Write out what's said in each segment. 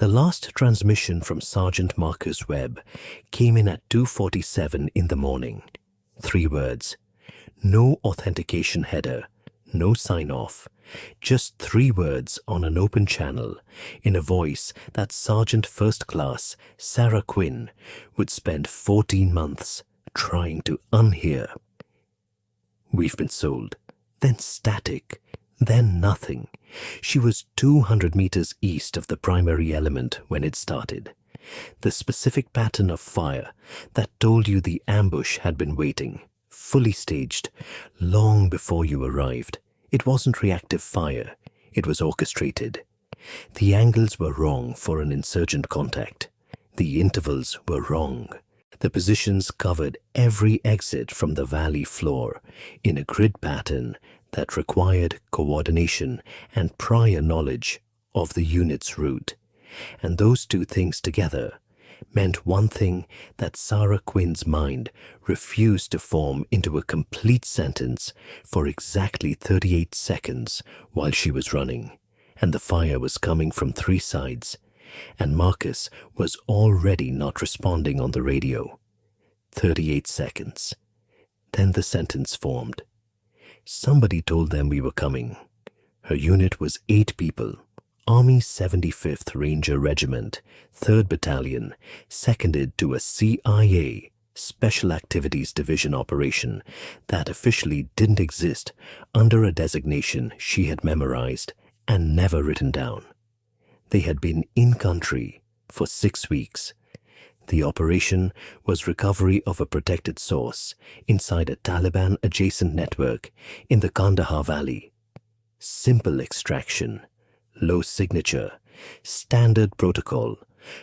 The last transmission from Sergeant Marcus Webb came in at 2:47 in the morning. 3 words. No authentication header, no sign-off. Just 3 words on an open channel in a voice that Sergeant First Class Sarah Quinn would spend 14 months trying to unhear. We've been sold, then static, then nothing. She was 200 meters east of the primary element when it started. The specific pattern of fire that told you the ambush had been waiting, fully staged, long before you arrived. It wasn't reactive fire, it was orchestrated. The angles were wrong for an insurgent contact. The intervals were wrong. The positions covered every exit from the valley floor in a grid pattern that required coordination and prior knowledge of the unit's route. And those 2 things together meant one thing that Sarah Quinn's mind refused to form into a complete sentence for exactly 38 seconds while she was running, and the fire was coming from 3 sides, and Marcus was already not responding on the radio. 38 seconds. Then the sentence formed. Somebody told them we were coming. Her unit was 8 people. Army 75th Ranger Regiment, 3rd Battalion, seconded to a CIA Special Activities Division operation that officially didn't exist under a designation she had memorized and never written down. They had been in country for 6 weeks. The operation was recovery of a protected source inside a Taliban-adjacent network in the Kandahar Valley. Simple extraction, low signature, standard protocol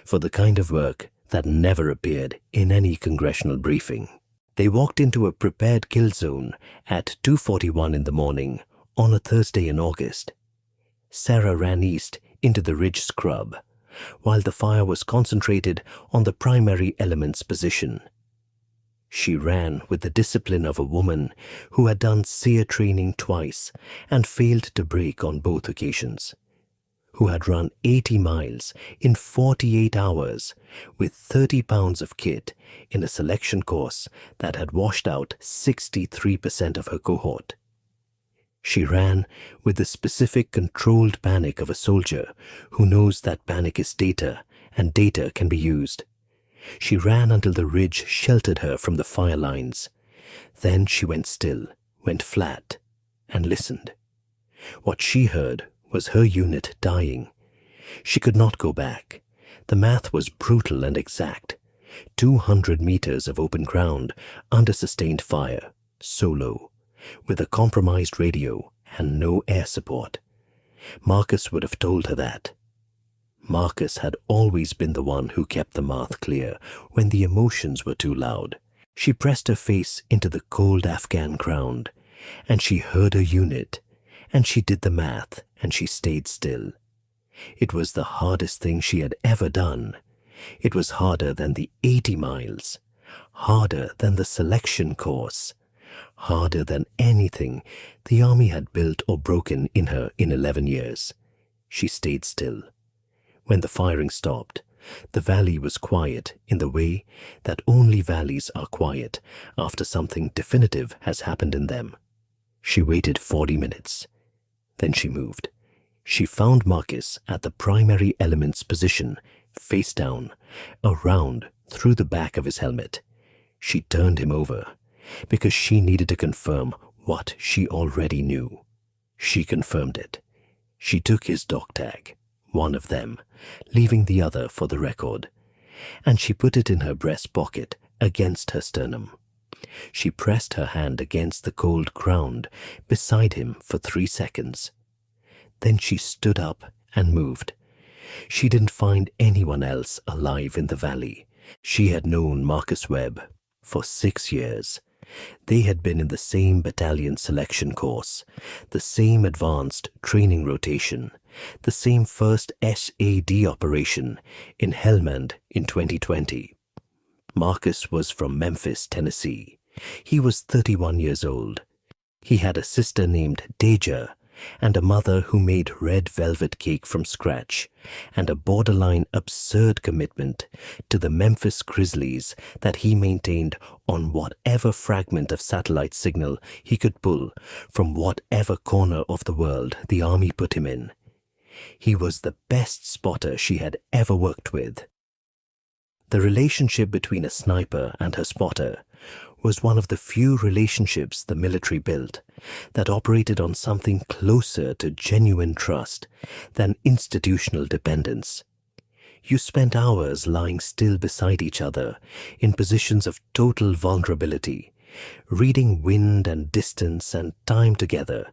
for the kind of work that never appeared in any congressional briefing. They walked into a prepared kill zone at 2:41 in the morning on a Thursday in August. Sarah ran east into the ridge scrub, while the fire was concentrated on the primary element's position. She ran with the discipline of a woman who had done SEER training twice and failed to break on both occasions, who had run 80 miles in 48 hours with 30 pounds of kit in a selection course that had washed out 63% of her cohort. She ran with the specific controlled panic of a soldier who knows that panic is data and data can be used. She ran until the ridge sheltered her from the fire lines. Then she went still, went flat, and listened. What she heard was her unit dying. She could not go back. The math was brutal and exact. 200 meters of open ground under sustained fire, solo, with a compromised radio and no air support. Marcus would have told her that. Marcus had always been the one who kept the math clear when the emotions were too loud. She pressed her face into the cold Afghan ground, and she heard her unit, and she did the math, and she stayed still. It was the hardest thing she had ever done. It was harder than the 80 miles, harder than the selection course, harder than anything the army had built or broken in her in 11 years. She stayed still. When the firing stopped, the valley was quiet in the way that only valleys are quiet after something definitive has happened in them. She waited 40 minutes. Then she moved. She found Marcus at the primary element's position, face down, around through the back of his helmet. She turned him over because she needed to confirm what she already knew. She confirmed it. She took his dog tag, one of them, leaving the other for the record, and she put it in her breast pocket against her sternum. She pressed her hand against the cold ground beside him for 3 seconds. Then she stood up and moved. She didn't find anyone else alive in the valley. She had known Marcus Webb for 6 years. They had been in the same battalion selection course, the same advanced training rotation, the same first SAD operation in Helmand in 2020. Marcus was from Memphis, Tennessee. He was 31 years old. He had a sister named Deja and a mother who made red velvet cake from scratch, and a borderline absurd commitment to the Memphis Grizzlies that he maintained on whatever fragment of satellite signal he could pull from whatever corner of the world the Army put him in. He was the best spotter she had ever worked with. The relationship between a sniper and her spotter was one of the few relationships the military built that operated on something closer to genuine trust than institutional dependence. You spent hours lying still beside each other in positions of total vulnerability, reading wind and distance and time together,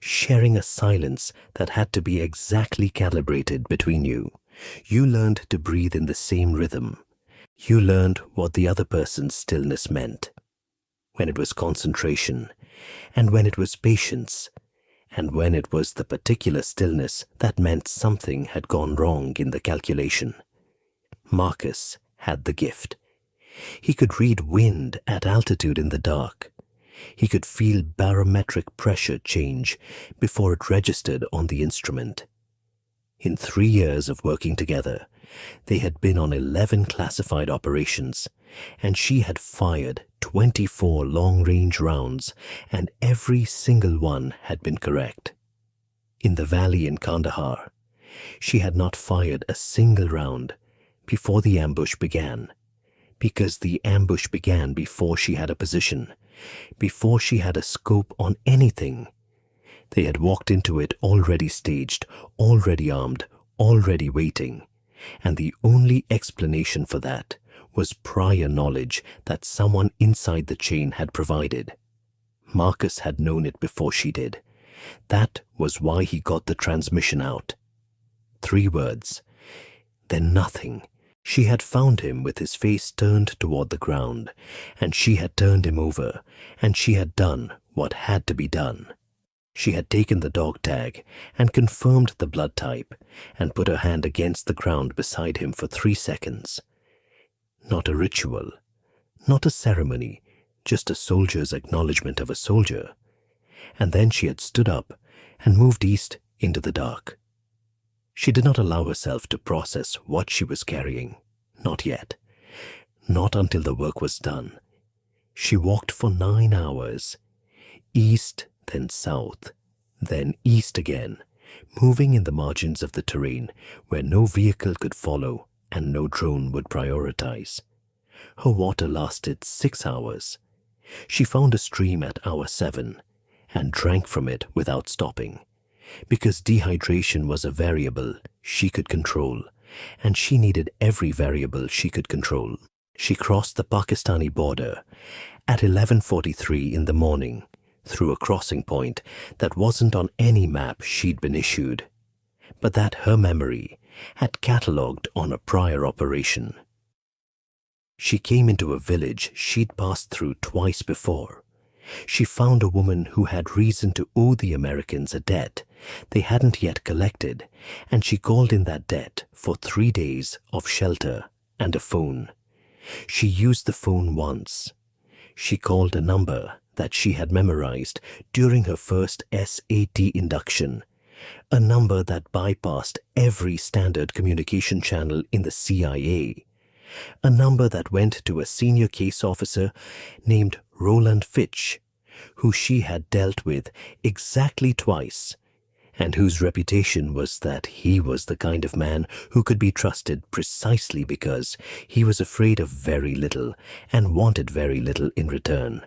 sharing a silence that had to be exactly calibrated between you. You learned to breathe in the same rhythm. You learned what the other person's stillness meant, when it was concentration, and when it was patience, and when it was the particular stillness that meant something had gone wrong in the calculation. Marcus had the gift. He could read wind at altitude in the dark. He could feel barometric pressure change before it registered on the instrument. In 3 years of working together, they had been on 11 classified operations, and she had fired 24 long-range rounds, and every single one had been correct. In the valley in Kandahar, she had not fired a single round before the ambush began, because the ambush began before she had a position, before she had a scope on anything. They had walked into it already staged, already armed, already waiting, and the only explanation for that was prior knowledge that someone inside the chain had provided. Marcus had known it before she did. That was why he got the transmission out. 3 words. Then nothing. She had found him with his face turned toward the ground, and she had turned him over, and she had done what had to be done. She had taken the dog tag and confirmed the blood type and put her hand against the ground beside him for 3 seconds. Not a ritual, not a ceremony, just a soldier's acknowledgement of a soldier. And then she had stood up and moved east into the dark. She did not allow herself to process what she was carrying. Not yet. Not until the work was done. She walked for 9 hours. East, then south, then east again, moving in the margins of the terrain where no vehicle could follow and no drone would prioritize. Her water lasted 6 hours. She found a stream at hour 7 and drank from it without stopping, because dehydration was a variable she could control, and she needed every variable she could control. She crossed the Pakistani border at 11:43 in the morning through a crossing point that wasn't on any map she'd been issued, but that her memory had catalogued on a prior operation. She came into a village she'd passed through twice before. She found a woman who had reason to owe the Americans a debt they hadn't yet collected, and she called in that debt for 3 days of shelter and a phone. She used the phone once. She called a number that she had memorized during her first SAT induction, a number that bypassed every standard communication channel in the CIA, a number that went to a senior case officer named Roland Fitch, who she had dealt with exactly twice, and whose reputation was that he was the kind of man who could be trusted precisely because he was afraid of very little and wanted very little in return.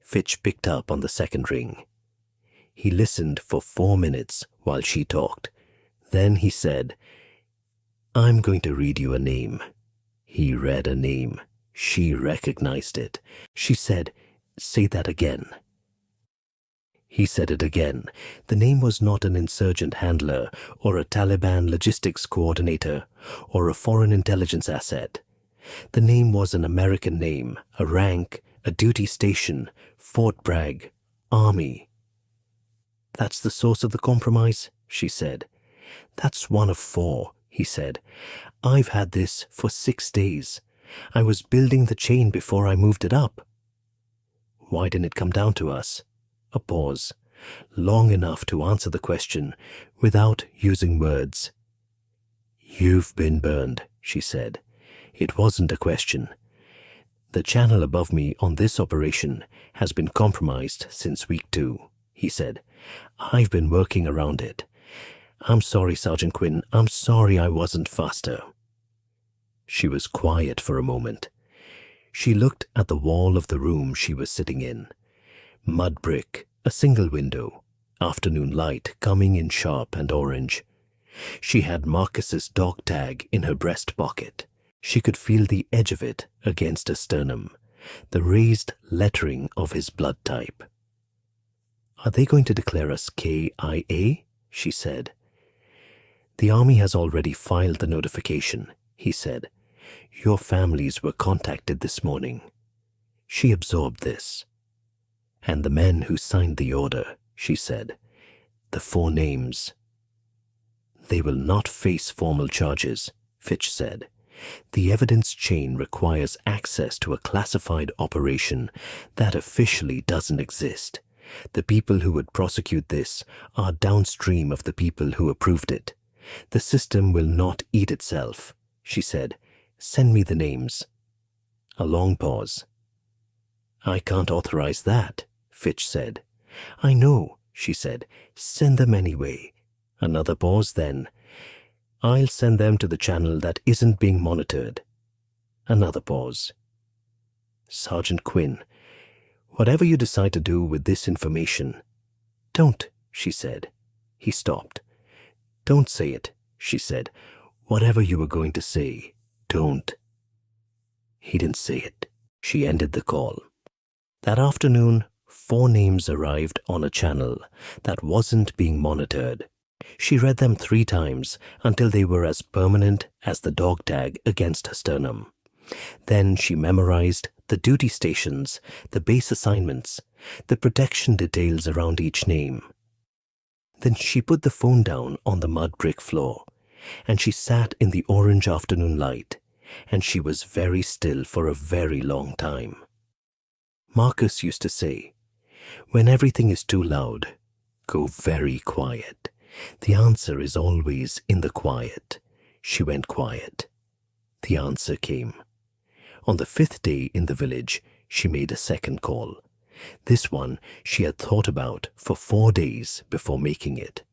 Fitch picked up on the second ring. He listened for 4 minutes while she talked. Then he said, "I'm going to read you a name." He read a name. She recognized it. She said, "Say that again." He said it again. The name was not an insurgent handler or a Taliban logistics coordinator or a foreign intelligence asset. The name was an American name, a rank, a duty station, Fort Bragg, Army. "That's the source of the compromise," she said. "That's one of 4, he said. "I've had this for 6 days. I was building the chain before I moved it up." "Why didn't it come down to us?" A pause. long enough to answer the question without using words. "You've been burned," she said. It wasn't a question. "The channel above me on this operation has been compromised since week 2, he said. "I've been working around it. I'm sorry, Sergeant Quinn. I'm sorry I wasn't faster." She was quiet for a moment. She looked at the wall of the room she was sitting in. Mud brick, a single window, afternoon light coming in sharp and orange. She had Marcus's dog tag in her breast pocket. She could feel the edge of it against her sternum, the raised lettering of his blood type. "Are they going to declare us KIA?" she said. "The Army has already filed the notification," he said. "Your families were contacted this morning." She absorbed this. "And the men who signed the order," she said. "The 4 names." "They will not face formal charges," Fitch said. "The evidence chain requires access to a classified operation that officially doesn't exist. The people who would prosecute this are downstream of the people who approved it. The system will not eat itself," she said. "Send me the names." A long pause. "I can't authorize that," Fitch said. "I know," she said. "Send them anyway." Another pause, then. "I'll send them to the channel that isn't being monitored." Another pause. "Sergeant Quinn, whatever you decide to do with this information—" "Don't," she said. He stopped. "Don't say it," she said. "Whatever you were going to say, don't." He didn't say it. She ended the call. That afternoon, 4 names arrived on a channel that wasn't being monitored. She read them 3 times until they were as permanent as the dog tag against her sternum. Then she memorized the duty stations, the base assignments, the protection details around each name. Then she put the phone down on the mud brick floor, and she sat in the orange afternoon light, and she was very still for a very long time. Marcus used to say, "When everything is too loud, go very quiet. The answer is always in the quiet." She went quiet. The answer came. On the 5th day in the village, she made a second call. This one she had thought about for 4 days before making it.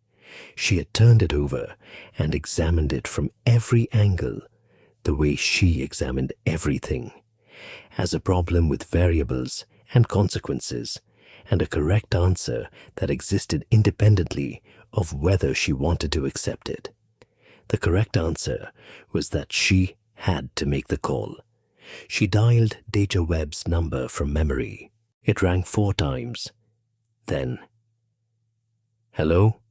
She had turned it over and examined it from every angle, the way she examined everything, as a problem with variables and consequences, and a correct answer that existed independently of whether she wanted to accept it. The correct answer was that she had to make the call. She dialed Deja Webb's number from memory. It rang 4 times. Then, "Hello?"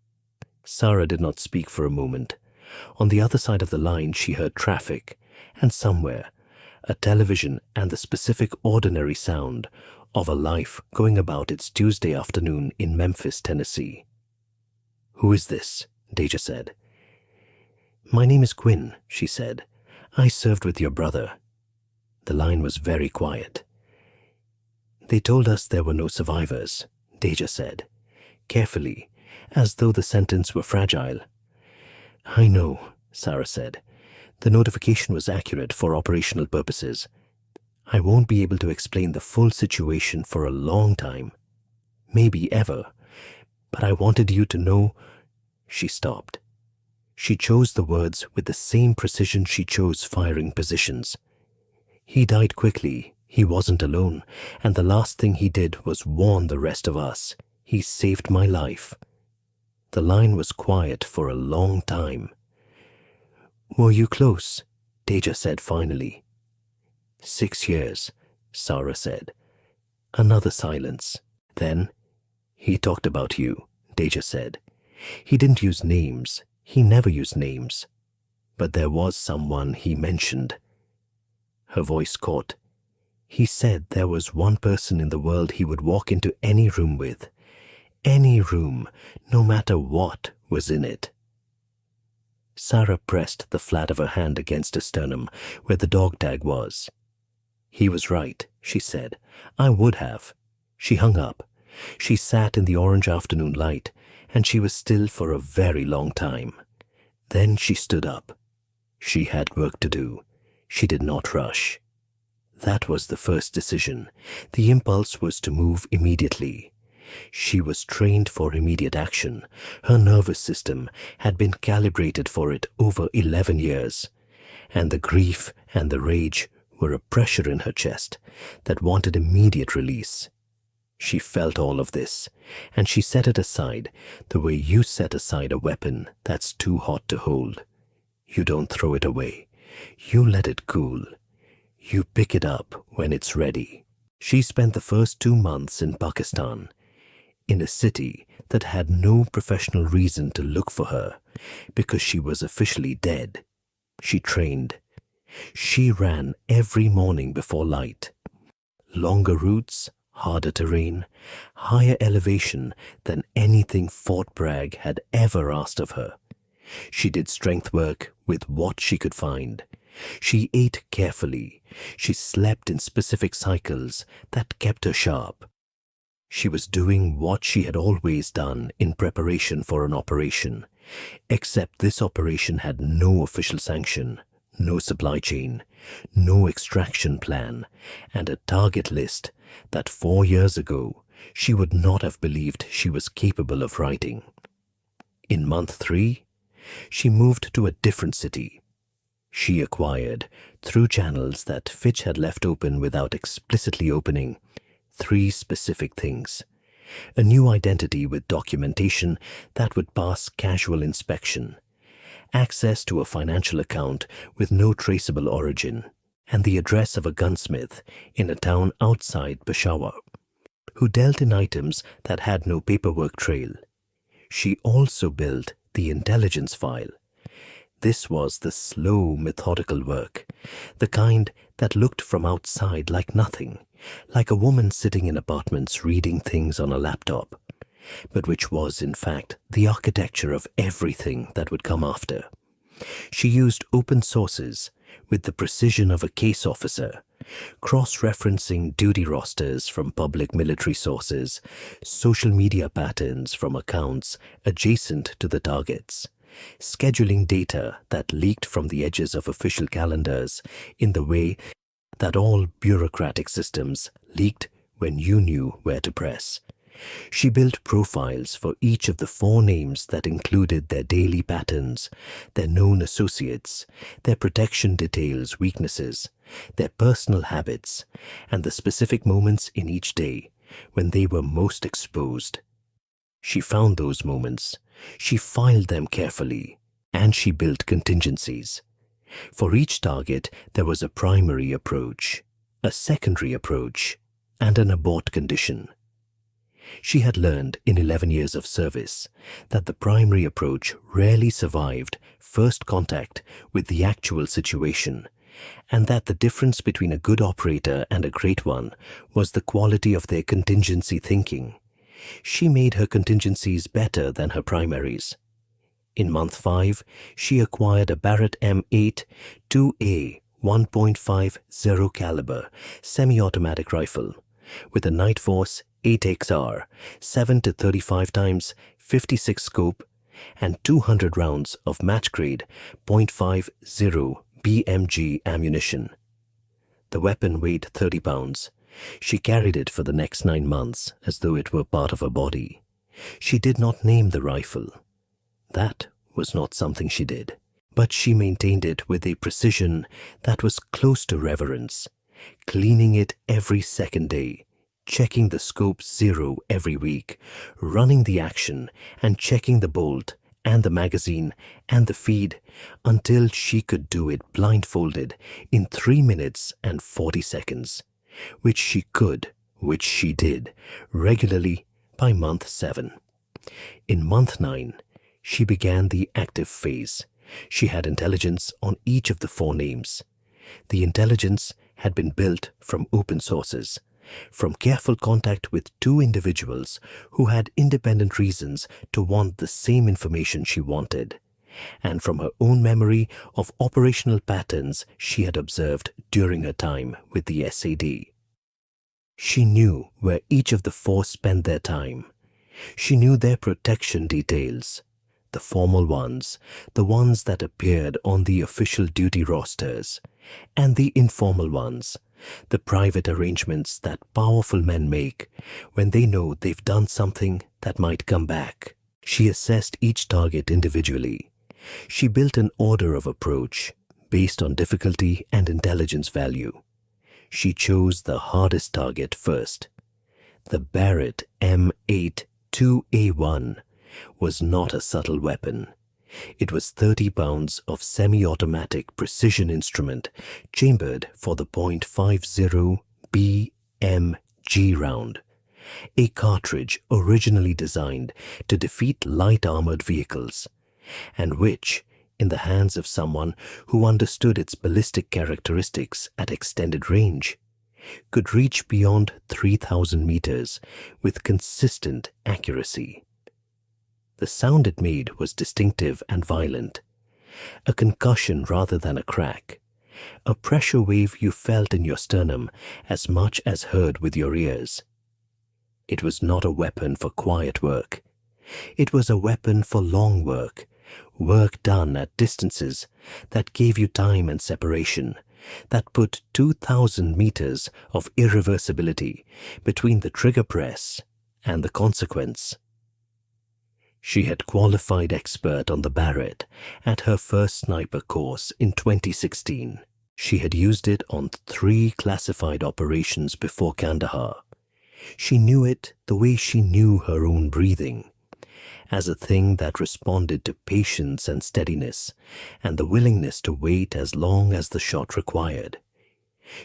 Sarah did not speak for a moment. On the other side of the line she heard traffic, and somewhere, a television and the specific ordinary sound of a life going about its Tuesday afternoon in Memphis, Tennessee. "Who is this?" Deja said. "My name is Quinn," she said. "I served with your brother." The line was very quiet. "They told us there were no survivors," Deja said, carefully, as though the sentence were fragile. "I know," Sarah said. "The notification was accurate for operational purposes. I won't be able to explain the full situation for a long time, maybe ever, but I wanted you to know—" She stopped. She chose the words with the same precision she chose firing positions. "He died quickly. He wasn't alone, and the last thing he did was warn the rest of us. He saved my life." The line was quiet for a long time. "Were you close?" Deja said finally. 6 years, Sarah said. Another silence. Then, "He talked about you," Deja said. "He didn't use names. He never used names. But there was someone he mentioned." Her voice caught. "He said there was one person in the world he would walk into any room with. Any room, no matter what was in it." Sarah pressed the flat of her hand against her sternum, where the dog tag was. "He was right," she said. "I would have." She hung up. She sat in the orange afternoon light, and she was still for a very long time. Then she stood up. She had work to do. She did not rush. That was the first decision. The impulse was to move immediately. She was trained for immediate action. Her nervous system had been calibrated for it over 11 years. And the grief and the rage were a pressure in her chest that wanted immediate release. She felt all of this, and she set it aside the way you set aside a weapon that's too hot to hold. You don't throw it away. You let it cool. You pick it up when it's ready. She spent the first 2 months in Pakistan, in a city that had no professional reason to look for her because she was officially dead. She trained. She ran every morning before light. Longer routes, harder terrain, higher elevation than anything Fort Bragg had ever asked of her. She did strength work with what she could find. She ate carefully. She slept in specific cycles that kept her sharp. She was doing what she had always done in preparation for an operation, except this operation had no official sanction, no supply chain, no extraction plan, and a target list that 4 years ago she would not have believed she was capable of writing. In month 3, she moved to a different city. She acquired, through channels that Fitch had left open without explicitly opening, 3 specific things: a new identity with documentation that would pass casual inspection, access to a financial account with no traceable origin, and the address of a gunsmith in a town outside Peshawar, who dealt in items that had no paperwork trail. She also built the intelligence file. This was the slow, methodical work, the kind that looked from outside like nothing, like a woman sitting in apartments reading things on a laptop, but which was, in fact, the architecture of everything that would come after. She used open sources with the precision of a case officer, cross-referencing duty rosters from public military sources, social media patterns from accounts adjacent to the targets, scheduling data that leaked from the edges of official calendars in the way that all bureaucratic systems leaked when you knew where to press. She built profiles for each of the 4 names that included their daily patterns, their known associates, their protection details, weaknesses, their personal habits, and the specific moments in each day when they were most exposed. She found those moments, she filed them carefully, and she built contingencies. For each target, there was a primary approach, a secondary approach, and an abort condition. She had learned in 11 years of service that the primary approach rarely survived first contact with the actual situation, and that the difference between a good operator and a great one was the quality of their contingency thinking. She made her contingencies better than her primaries. In month 5, she acquired a Barrett M82 1.50 caliber semi-automatic rifle with a Night Force 8XR 7 to 35 times 56 scope and 200 rounds of match-grade .50 BMG ammunition. The weapon weighed 30 pounds. She carried it for the next 9 months as though it were part of her body. She did not name the rifle. That was not something she did, but she maintained it with a precision that was close to reverence, cleaning it every second day, checking the scope 0 every week, running the action and checking the bolt and the magazine and the feed until she could do it blindfolded in 3 minutes and 40 seconds, which she did regularly by month 7. In month 9, she began the active phase. She had intelligence on each of the 4 names. The intelligence had been built from open sources, from careful contact with 2 individuals who had independent reasons to want the same information she wanted, and from her own memory of operational patterns she had observed during her time with the SAD. She knew where each of the four spent their time. She knew their protection details, the formal ones, the ones that appeared on the official duty rosters, and the informal ones, the private arrangements that powerful men make when they know they've done something that might come back. She assessed each target individually. She built an order of approach based on difficulty and intelligence value. She chose the hardest target first. The Barrett M82A1 was not a subtle weapon. It was 30 pounds of semi-automatic precision instrument chambered for the .50 BMG round, a cartridge originally designed to defeat light armored vehicles, and which, in the hands of someone who understood its ballistic characteristics at extended range, could reach beyond 3,000 meters with consistent accuracy. The sound it made was distinctive and violent, a concussion rather than a crack, a pressure wave you felt in your sternum as much as heard with your ears. It was not a weapon for quiet work. It was a weapon for long work, work done at distances that gave you time and separation, that put 2,000 meters of irreversibility between the trigger press and the consequence. She had qualified expert on the Barrett at her first sniper course in 2016. She had used it on 3 classified operations before Kandahar. She knew it the way she knew her own breathing, as a thing that responded to patience and steadiness and the willingness to wait as long as the shot required.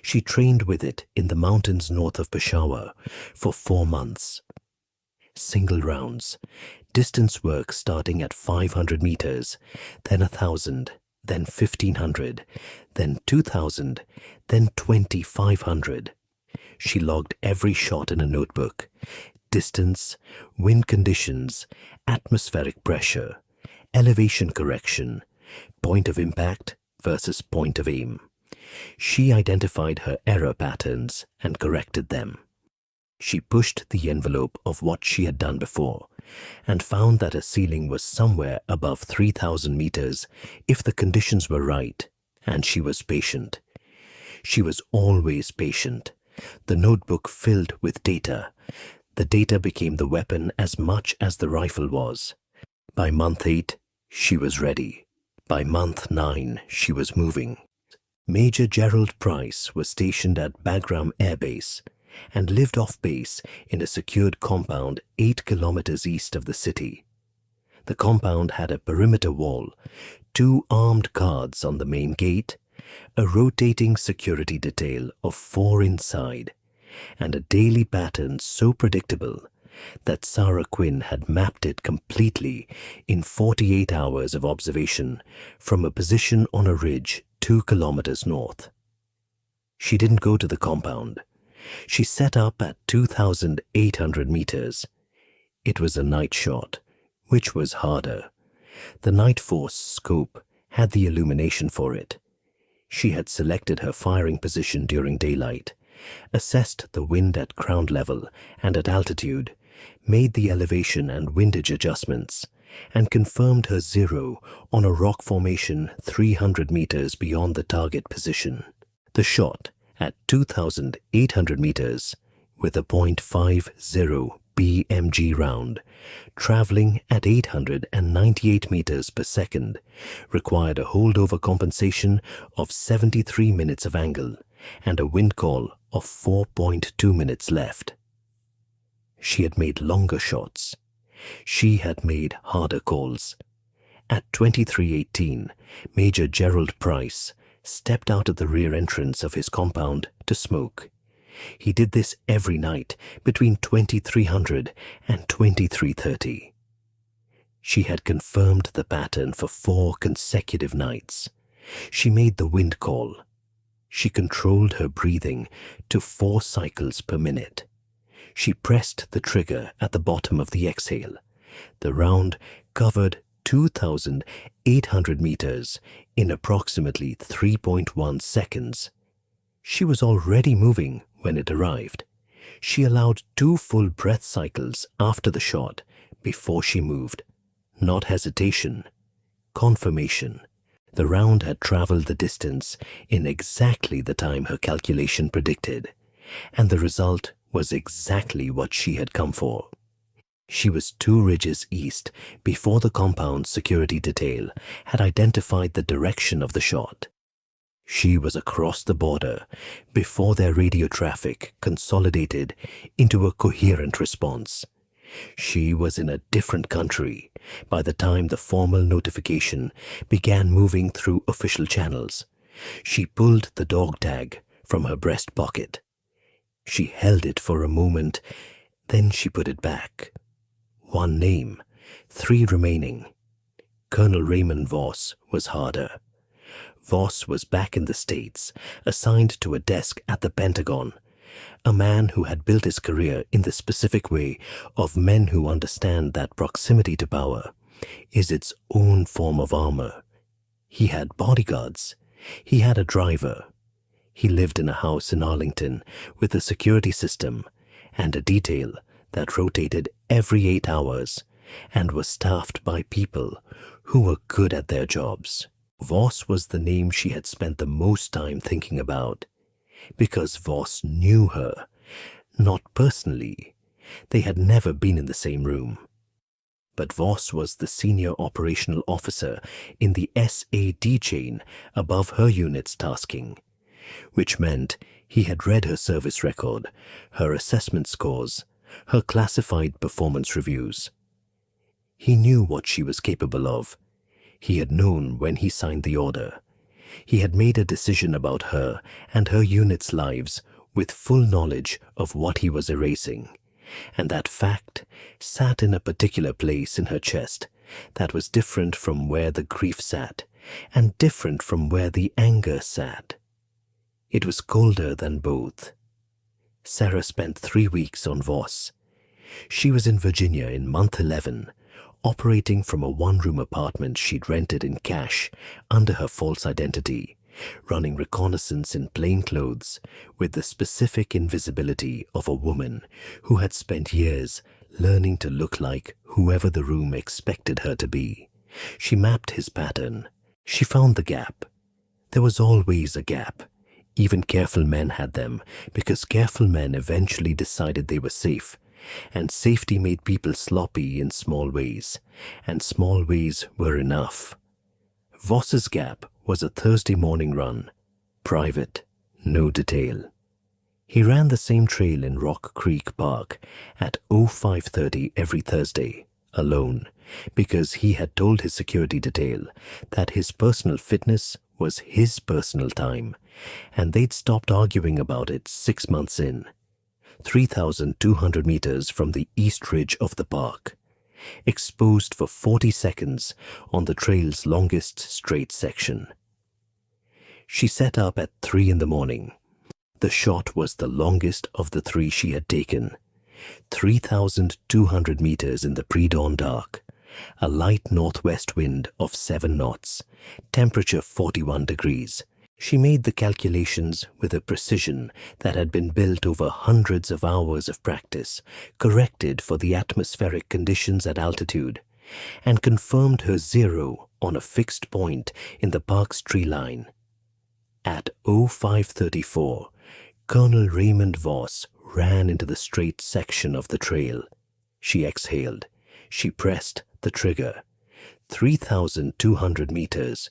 She trained with it in the mountains north of Peshawar for 4 months. Single rounds, distance work starting at 500 meters, then 1,000, then 1,500, then 2,000, then 2,500. She logged every shot in a notebook: distance, wind conditions, atmospheric pressure, elevation correction, point of impact versus point of aim. She identified her error patterns and corrected them. She pushed the envelope of what she had done before and found that her ceiling was somewhere above 3,000 meters if the conditions were right, and she was patient. She was always patient. The notebook filled with data. The data became the weapon as much as the rifle was. By month 8, she was ready. By month 9, she was moving. Major Gerald Price was stationed at Bagram Air Base and lived off base in a secured compound 8 kilometers east of the city. The compound had a perimeter wall, 2 armed guards on the main gate, a rotating security detail of 4 inside, and a daily pattern so predictable that Sarah Quinn had mapped it completely in 48 hours of observation from a position on a ridge 2 kilometers north. She didn't go to the compound. She set up at 2,800 meters. It was a night shot, which was harder. The Night Force scope had the illumination for it. She had selected her firing position during daylight, assessed the wind at ground level and at altitude, made the elevation and windage adjustments, and confirmed her zero on a rock formation 300 meters beyond the target position. The shot, at 2,800 meters, with a .50 BMG round, traveling at 898 meters per second, required a holdover compensation of 73 minutes of angle and a wind call of 4.2 minutes left. She had made longer shots. She had made harder calls. At 23:18, Major Gerald Price stepped out of the rear entrance of his compound to smoke. He did this every night between 2300 and 23:30. She had confirmed the pattern for 4 consecutive nights. She made the wind call. She controlled her breathing to 4 cycles per minute. She pressed the trigger at the bottom of the exhale. The round covered 2,800 meters in approximately 3.1 seconds. She was already moving when it arrived. She allowed 2 full breath cycles after the shot before she moved. Not hesitation, confirmation. The round had traveled the distance in exactly the time her calculation predicted, and the result was exactly what she had come for. She was 2 ridges east before the compound's security detail had identified the direction of the shot. She was across the border before their radio traffic consolidated into a coherent response. She was in a different country by the time the formal notification began moving through official channels. She pulled the dog tag from her breast pocket. She held it for a moment, then she put it back. 1 name, 3 remaining. Colonel Raymond Voss was harder. Voss was back in the States, assigned to a desk at the Pentagon. A man who had built his career in the specific way of men who understand that proximity to power is its own form of armor. He had bodyguards. He had a driver. He lived in a house in Arlington with a security system and a detail that rotated every 8 hours and was staffed by people who were good at their jobs. Voss was the name she had spent the most time thinking about, because Voss knew her, not personally. They had never been in the same room. But Voss was the senior operational officer in the SAD chain above her unit's tasking, which meant he had read her service record, her assessment scores, her classified performance reviews. He knew what she was capable of. He had known when he signed the order. He had made a decision about her and her unit's lives with full knowledge of what he was erasing, and that fact sat in a particular place in her chest that was different from where the grief sat and different from where the anger sat. It was colder than both. Sarah spent 3 weeks on Voss. She was in Virginia in month 11, operating from a 1-room apartment she'd rented in cash under her false identity, running reconnaissance in plain clothes with the specific invisibility of a woman who had spent years learning to look like whoever the room expected her to be. She mapped his pattern. She found the gap. There was always a gap. Even careful men had them, because careful men eventually decided they were safe, and safety made people sloppy in small ways, and small ways were enough. Voss's gap was a Thursday morning run, private, no detail. He ran the same trail in Rock Creek Park at 05:30 every Thursday, alone, because he had told his security detail that his personal fitness was his personal time, and they'd stopped arguing about it 6 months in. 3,200 meters from the east ridge of the park, exposed for 40 seconds on the trail's longest straight section. She set up at 3 in the morning. The shot was the longest of the 3 she had taken. 3,200 meters in the pre-dawn dark, a light northwest wind of 7 knots, temperature 41 degrees. She made the calculations with a precision that had been built over hundreds of hours of practice, corrected for the atmospheric conditions at altitude, and confirmed her zero on a fixed point in the park's tree line. At 05:34, Colonel Raymond Voss ran into the straight section of the trail. She exhaled. She pressed the trigger. 3,200 meters.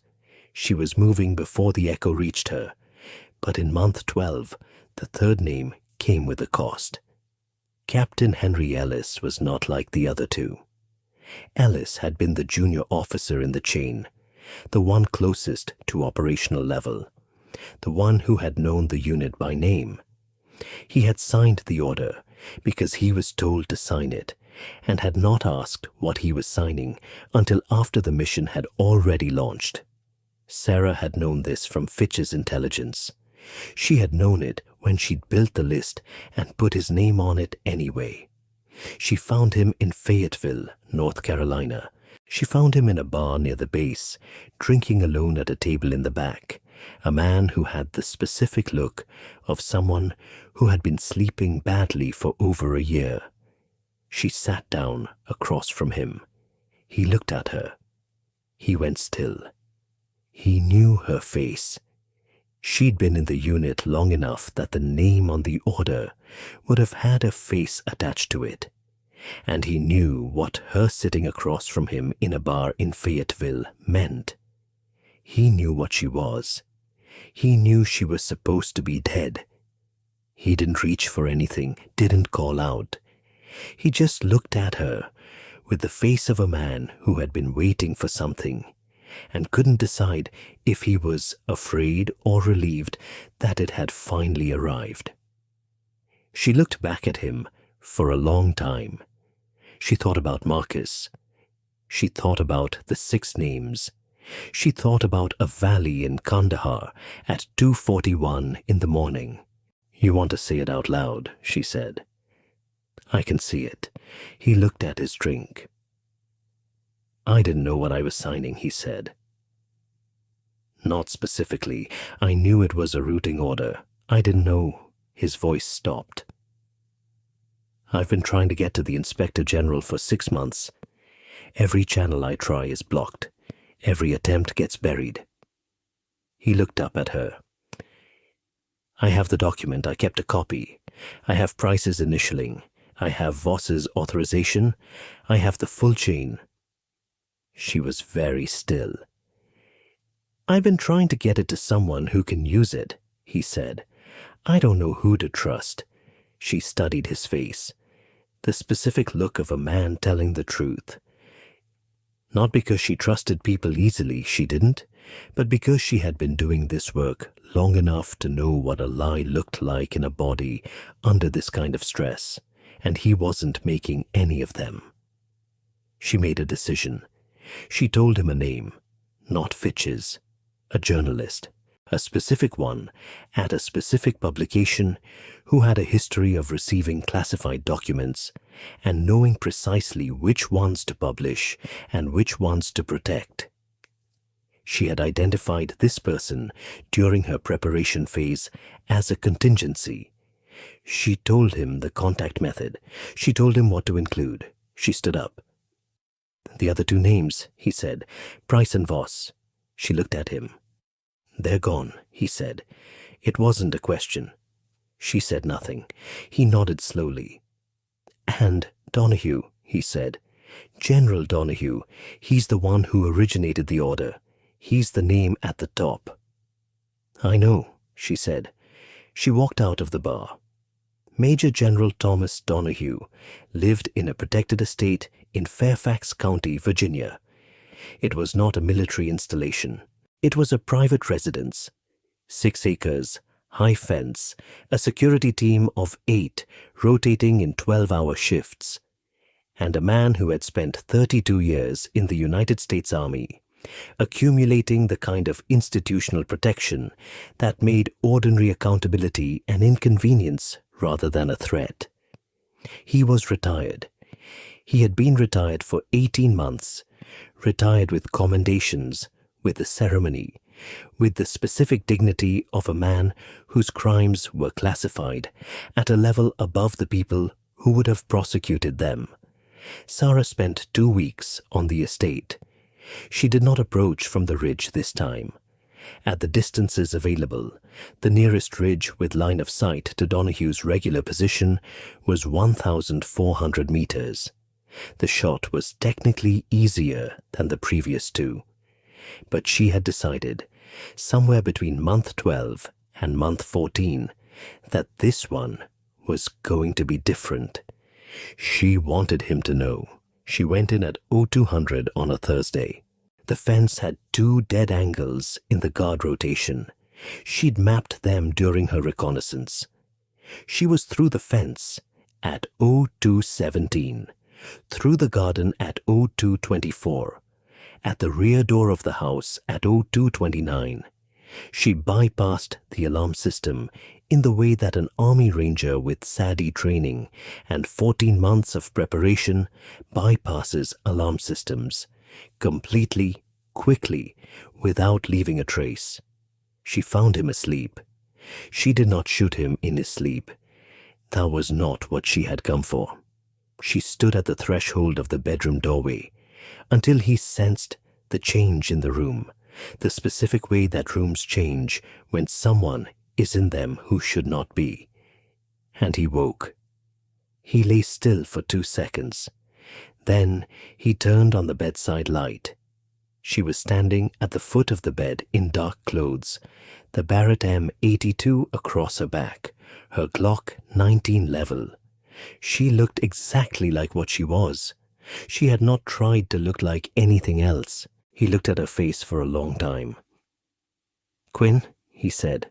She was moving before the echo reached her, but in month 12, the 3rd name came with a cost. Captain Henry Ellis was not like the other 2. Ellis had been the junior officer in the chain, the one closest to operational level, the one who had known the unit by name. He had signed the order because he was told to sign it, and had not asked what he was signing until after the mission had already launched. Sarah had known this from Fitch's intelligence. She had known it when she'd built the list and put his name on it anyway. She found him in Fayetteville, North Carolina. She found him in a bar near the base, drinking alone at a table in the back, a man who had the specific look of someone who had been sleeping badly for over a year. She sat down across from him. He looked at her. He went still. He knew her face. She'd been in the unit long enough that the name on the order would have had a face attached to it. And he knew what her sitting across from him in a bar in Fayetteville meant. He knew what she was. He knew she was supposed to be dead. He didn't reach for anything, didn't call out. He just looked at her with the face of a man who had been waiting for something and couldn't decide if he was afraid or relieved that it had finally arrived. She looked back at him for a long time. She thought about Marcus. She thought about the 6 names. She thought about a valley in Kandahar at 2:41 in the morning. "You want to say it out loud," she said. "I can see it." He looked at his drink. "I didn't know what I was signing," he said. "Not specifically. I knew it was a routing order. I didn't know." His voice stopped. "I've been trying to get to the Inspector General for 6 months. Every channel I try is blocked. Every attempt gets buried." He looked up at her. "I have the document. I kept a copy. I have Price's initialing. I have Voss's authorization. I have the full chain." She was very still. "I've been trying to get it to someone who can use it," he said. "I don't know who to trust." She studied his face, the specific look of a man telling the truth. Not because she trusted people easily, she didn't, but because she had been doing this work long enough to know what a lie looked like in a body under this kind of stress, and he wasn't making any of them. She made a decision. She told him a name, not Fitch's, a journalist, a specific one, at a specific publication, who had a history of receiving classified documents and knowing precisely which ones to publish and which ones to protect. She had identified this person during her preparation phase as a contingency. She told him the contact method. She told him what to include. She stood up. "The other 2 names," he said, "Price and Voss." She looked at him. "They're gone," he said. It wasn't a question. She said nothing. He nodded slowly. "And Donahue," he said. "General Donahue. He's the one who originated the order. He's the name at the top." "I know," she said. She walked out of the bar. Major General Thomas Donahue lived in a protected estate in Fairfax County, Virginia. It was not a military installation. It was a private residence. 6 acres, high fence, a security team of 8 rotating in 12-hour shifts, and a man who had spent 32 years in the United States Army, accumulating the kind of institutional protection that made ordinary accountability an inconvenience rather than a threat. He was retired. He had been retired for 18 months, retired with commendations, with the ceremony, with the specific dignity of a man whose crimes were classified at a level above the people who would have prosecuted them. Sarah spent 2 weeks on the estate. She did not approach from the ridge this time. At the distances available, the nearest ridge with line of sight to Donahue's regular position was 1,400 meters. The shot was technically easier than the previous 2. But she had decided, somewhere between month 12 and month 14, that this one was going to be different. She wanted him to know. She went in at 0200 on a Thursday. The fence had 2 dead angles in the guard rotation. She'd mapped them during her reconnaissance. She was through the fence at 0217, through the garden at 0224, at the rear door of the house at 0229. She bypassed the alarm system in the way that an Army Ranger with SADI training and 14 months of preparation bypasses alarm systems, completely, quickly, without leaving a trace. She found him asleep. She did not shoot him in his sleep. That was not what she had come for. She stood at the threshold of the bedroom doorway until he sensed the change in the room, the specific way that rooms change when someone is in them who should not be. And he woke. He lay still for 2 seconds. Then he turned on the bedside light. She was standing at the foot of the bed in dark clothes, the Barrett M82 across her back, her Glock 19 level. She looked exactly like what she was. She had not tried to look like anything else. He looked at her face for a long time. "Quinn," he said.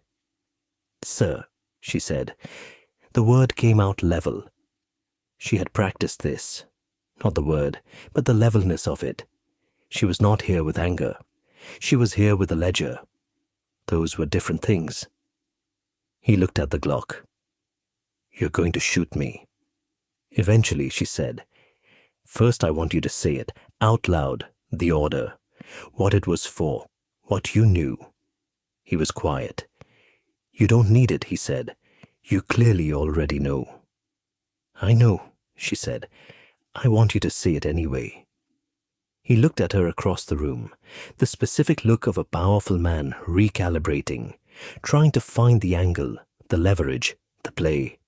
"Sir," she said. The word came out level. She had practiced this. Not the word, but the levelness of it. She was not here with anger. She was here with a ledger. Those were different things. He looked at the Glock. "You're going to shoot me." Eventually, she said, "First I want you to say it, out loud, the order, what it was for, what you knew." He was quiet. "You don't need it," he said. "You clearly already know." "I know," she said. "I want you to say it anyway." He looked at her across the room, the specific look of a powerful man recalibrating, trying to find the angle, the leverage, the play.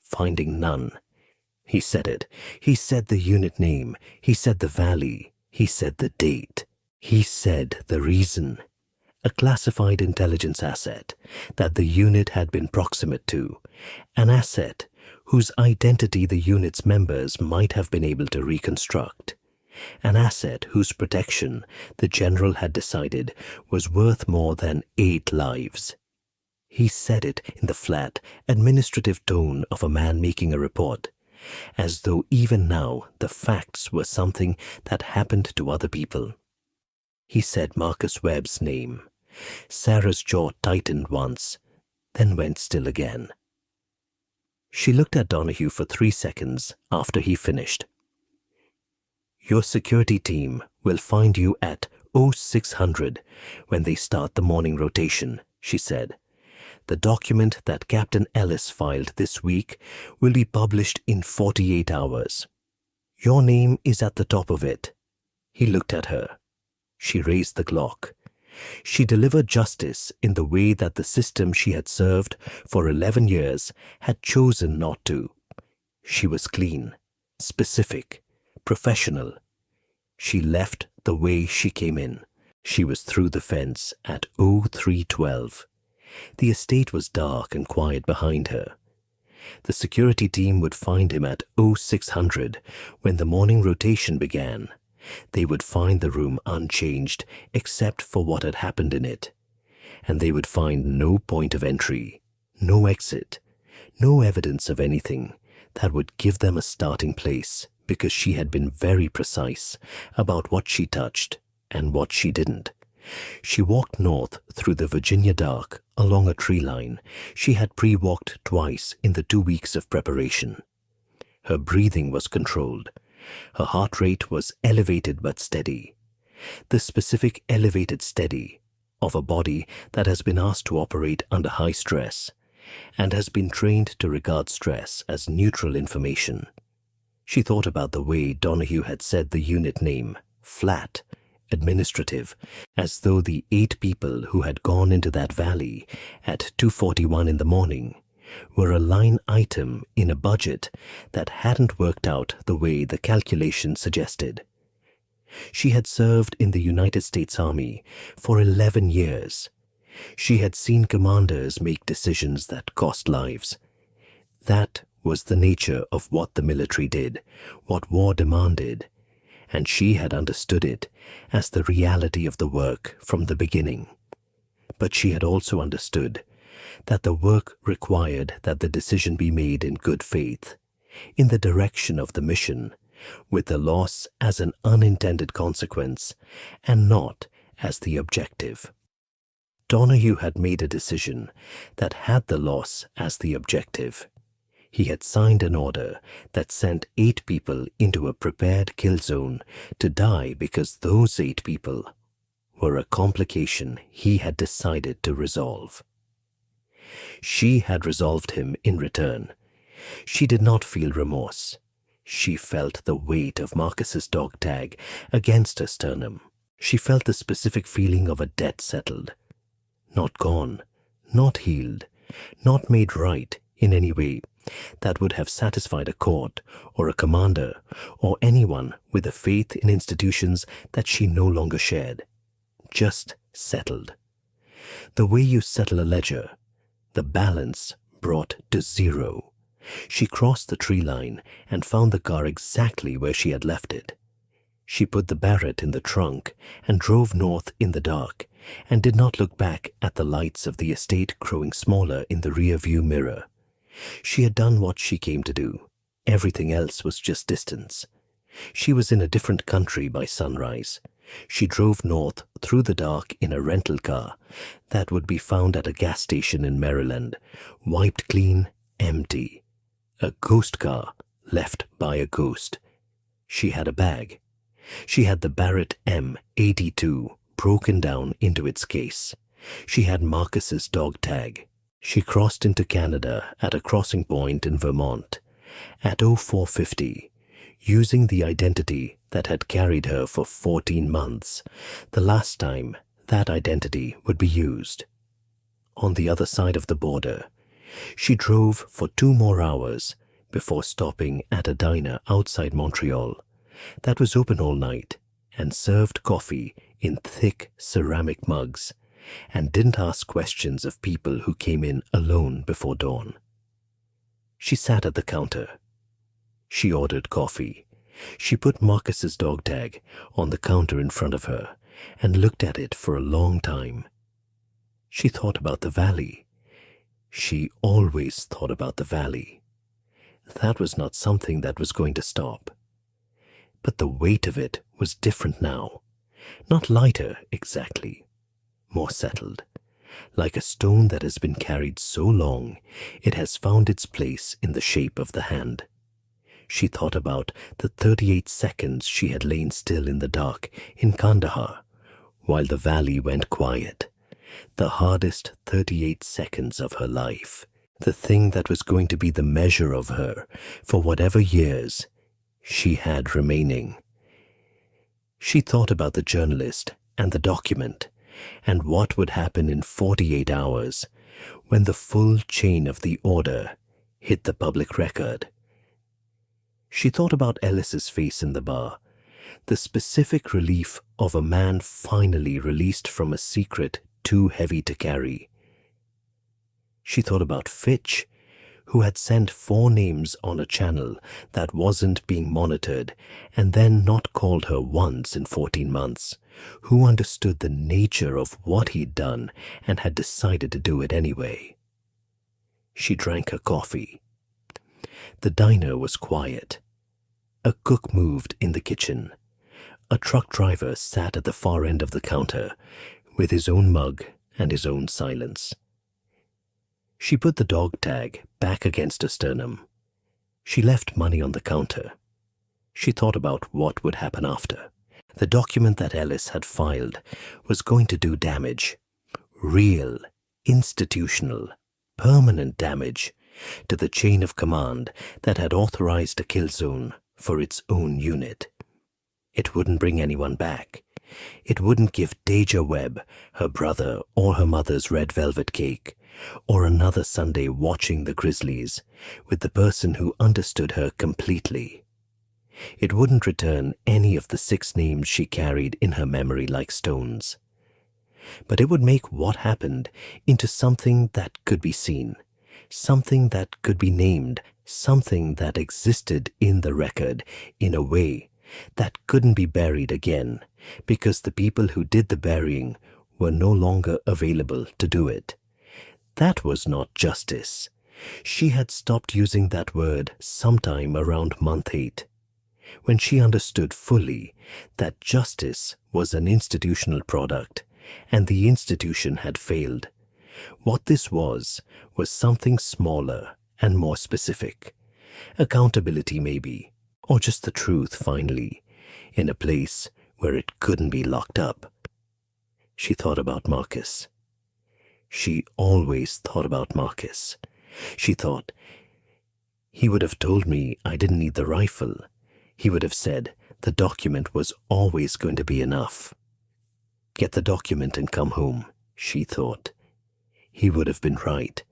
Finding none. He said it. He said the unit name. He said the valley. He said the date. He said the reason. A classified intelligence asset that the unit had been proximate to, an asset whose identity the unit's members might have been able to reconstruct, an asset whose protection the general had decided was worth more than 8 lives. He said it in the flat, administrative tone of a man making a report, as though even now the facts were something that happened to other people. He said Marcus Webb's name. Sarah's jaw tightened once, then went still again. She looked at Donahue for 3 seconds after he finished. "Your security team will find you at 0600 when they start the morning rotation," she said. "The document that Captain Ellis filed this week will be published in 48 hours. Your name is at the top of it." He looked at her. She raised the Glock. She delivered justice in the way that the system she had served for 11 years had chosen not to. She was clean, specific, professional. She left the way she came in. She was through the fence at 0312. The estate was dark and quiet behind her. The security team would find him at 0600 when the morning rotation began. They would find the room unchanged except for what had happened in it. And they would find no point of entry, no exit, no evidence of anything that would give them a starting place, because she had been very precise about what she touched and what she didn't. She walked north through the Virginia dark along a tree line she had pre-walked twice in the 2 weeks of preparation. Her breathing was controlled. Her heart rate was elevated but steady. The specific elevated steady of a body that has been asked to operate under high stress and has been trained to regard stress as neutral information. She thought about the way Donahue had said the unit name, flat, administrative, as though the 8 people who had gone into that valley at 2:41 in the morning were a line item in a budget that hadn't worked out the way the calculation suggested. She had served in the United States Army for 11 years. She had seen commanders make decisions that cost lives. That was the nature of what the military did, what war demanded, and she had understood it as the reality of the work from the beginning. But she had also understood that the work required that the decision be made in good faith, in the direction of the mission, with the loss as an unintended consequence and not as the objective. Donahue had made a decision that had the loss as the objective. He had signed an order that sent 8 people into a prepared kill zone to die because those 8 people were a complication he had decided to resolve. She had resolved him in return. She did not feel remorse. She felt the weight of Marcus's dog tag against her sternum. She felt the specific feeling of a debt settled. Not gone, not healed, not made right in any way that would have satisfied a court or a commander or anyone with a faith in institutions that she no longer shared. Just settled. The way you settle a ledger, the balance brought to zero. She crossed the tree line and found the car exactly where she had left it. She put the Barrett in the trunk and drove north in the dark and did not look back at the lights of the estate growing smaller in the rear-view mirror. She had done what she came to do. Everything else was just distance. She was in a different country by sunrise. She drove north through the dark in a rental car that would be found at a gas station in Maryland, wiped clean, empty. A ghost car left by a ghost. She had a bag. She had the Barrett M82 broken down into its case. She had Marcus's dog tag. She crossed into Canada at a crossing point in Vermont at 0450, using the identity that had carried her for 14 months, the last time that identity would be used. On the other side of the border, she drove for 2 more hours before stopping at a diner outside Montreal that was open all night and served coffee in thick ceramic mugs and didn't ask questions of people who came in alone before dawn. She sat at the counter. She ordered coffee. She put Marcus's dog tag on the counter in front of her and looked at it for a long time. She thought about the valley. She always thought about the valley. That was not something that was going to stop. But the weight of it was different now. Not lighter, exactly. More settled. Like a stone that has been carried so long, it has found its place in the shape of the hand. She thought about the 38 seconds she had lain still in the dark in Kandahar, while the valley went quiet. The hardest 38 seconds of her life. The thing that was going to be the measure of her for whatever years she had remaining. She thought about the journalist and the document, and what would happen in 48 hours when the full chain of the order hit the public record. She thought about Ellis's face in the bar, the specific relief of a man finally released from a secret too heavy to carry. She thought about Fitch, who had sent 4 names on a channel that wasn't being monitored and then not called her once in 14 months, who understood the nature of what he'd done and had decided to do it anyway. She drank her coffee. The diner was quiet. A cook moved in the kitchen. A truck driver sat at the far end of the counter with his own mug and his own silence. She put the dog tag back against her sternum. She left money on the counter. She thought about what would happen after. The document that Ellis had filed was going to do damage. Real, institutional, permanent damage to the chain of command that had authorized a kill zone for its own unit. It wouldn't bring anyone back. It wouldn't give Deja Webb her brother or her mother's red velvet cake, or another Sunday watching the Grizzlies with the person who understood her completely. It wouldn't return any of the 6 names she carried in her memory like stones. But it would make what happened into something that could be seen, something that could be named, something that existed in the record in a way that couldn't be buried again because the people who did the burying were no longer available to do it. That was not justice. She had stopped using that word sometime around month 8, when she understood fully that justice was an institutional product and the institution had failed. What this was something smaller and more specific. Accountability maybe, or just the truth finally, in a place where it couldn't be locked up. She thought about Marcus. She always thought about Marcus. She thought, he would have told me I didn't need the rifle. He would have said the document was always going to be enough. Get the document and come home, she thought. He would have been right.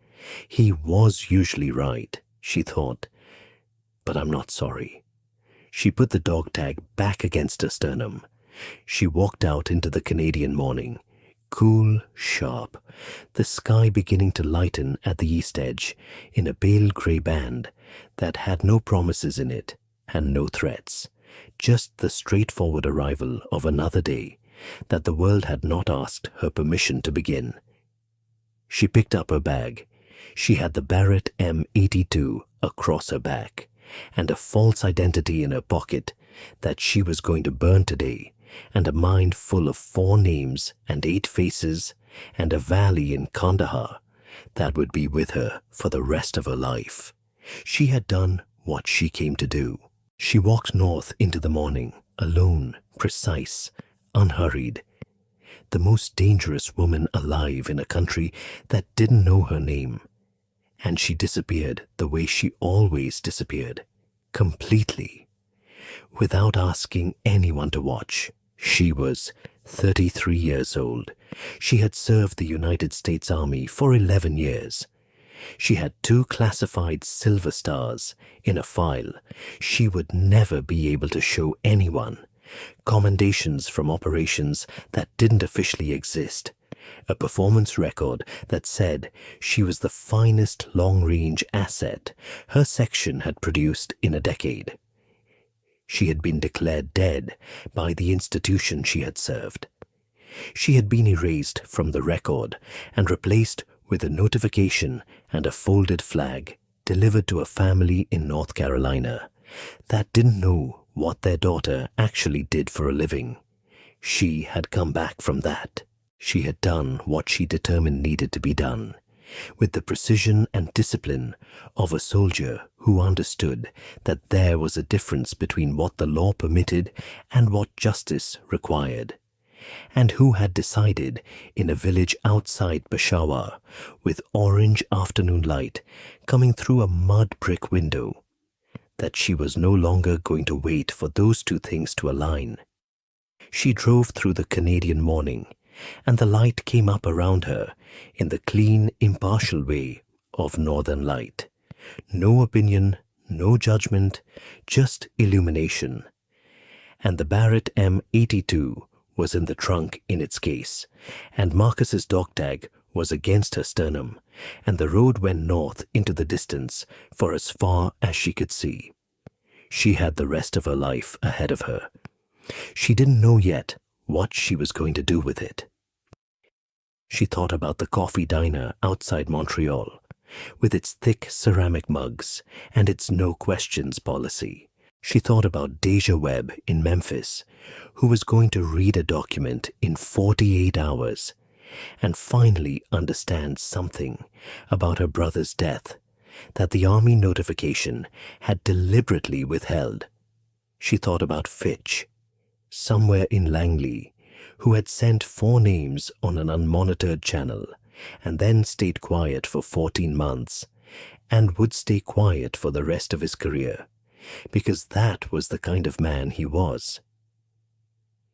He was usually right, she thought. But I'm not sorry. She put the dog tag back against her sternum. She walked out into the Canadian morning, cool, sharp, the sky beginning to lighten at the east edge in a pale grey band that had no promises in it and no threats, just the straightforward arrival of another day that the world had not asked her permission to begin. She picked up her bag. She had the Barrett M82 across her back and a false identity in her pocket that she was going to burn today, and a mind full of 4 names and 8 faces and a valley in Kandahar that would be with her for the rest of her life. She had done what she came to do. She walked north into the morning, alone, precise, unhurried. The most dangerous woman alive in a country that didn't know her name. And she disappeared the way she always disappeared, completely, without asking anyone to watch. She was 33 years old. She had served the United States Army for 11 years. She had 2 classified silver stars in a file she would never be able to show anyone, commendations from operations that didn't officially exist, a performance record that said she was the finest long-range asset her section had produced in a decade. She had been declared dead by the institution she had served. She had been erased from the record and replaced with a notification and a folded flag delivered to a family in North Carolina that didn't know what their daughter actually did for a living. She had come back from that. She had done what she determined needed to be done, with the precision and discipline of a soldier who understood that there was a difference between what the law permitted and what justice required, and who had decided in a village outside Peshawar, with orange afternoon light coming through a mud brick window, that she was no longer going to wait for those 2 things to align. She drove through the Canadian morning, and the light came up around her in the clean, impartial way of northern light. No opinion, no judgment, just illumination. And the Barrett M82 was in the trunk in its case, and Marcus's dog tag was against her sternum, and the road went north into the distance for as far as she could see. She had the rest of her life ahead of her. She didn't know yet what she was going to do with it. She thought about the coffee diner outside Montreal, with its thick ceramic mugs and its no questions policy. She thought about Deja Webb in Memphis, who was going to read a document in 48 hours and finally understand something about her brother's death that the Army notification had deliberately withheld. She thought about Fitch, somewhere in Langley, who had sent 4 names on an unmonitored channel and then stayed quiet for 14 months and would stay quiet for the rest of his career, because that was the kind of man he was.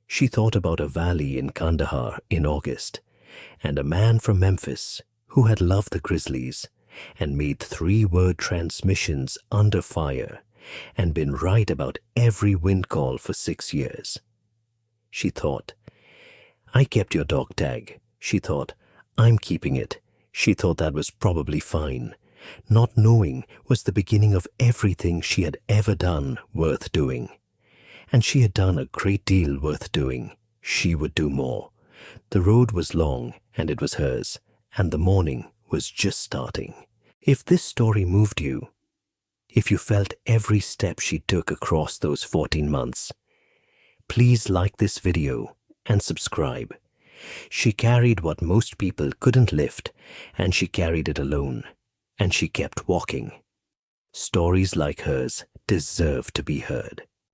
She thought about a valley in Kandahar in August and a man from Memphis who had loved the Grizzlies and made 3-word transmissions under fire and been right about every wind call for 6 years. She thought, I kept your dog tag. She thought, I'm keeping it. She thought that was probably fine. Not knowing was the beginning of everything she had ever done worth doing. And she had done a great deal worth doing. She would do more. The road was long and it was hers, and the morning was just starting. If this story moved you, if you felt every step she took across those 14 months, please like this video and subscribe. She carried what most people couldn't lift, and she carried it alone, and she kept walking. Stories like hers deserve to be heard.